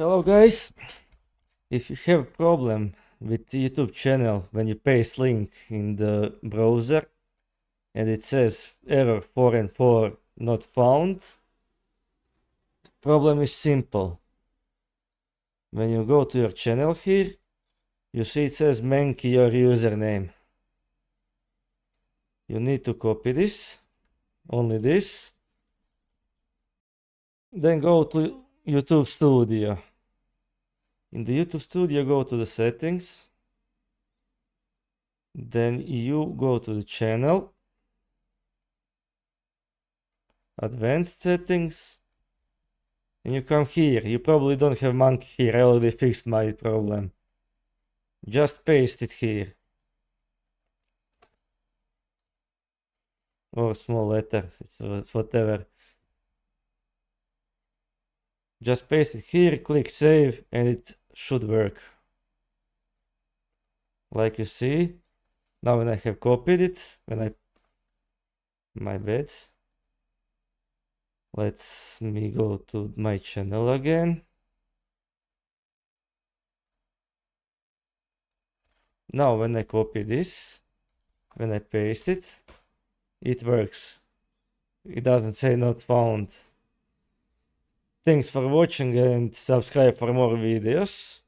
Hello guys, if you have problem with the YouTube channel when you paste link in the browser and it says error 4 and 4 not found, problem is simple. When you go to your channel here, you see it says main key or username. You need to copy this, only this, then go to YouTube Studio. In the YouTube Studio, go to the settings, then you go to the channel, advanced settings, and you come here. You probably don't have monkey here, I already fixed my problem. Just paste it here. Or small letter, it's whatever. Just paste it here, click save, and it should work. Like you see, now when I have copied it, my bad. Let me go to my channel again. Now when I copy this, when I paste it, it works. It doesn't say not found. Thanks for watching and subscribe for more videos.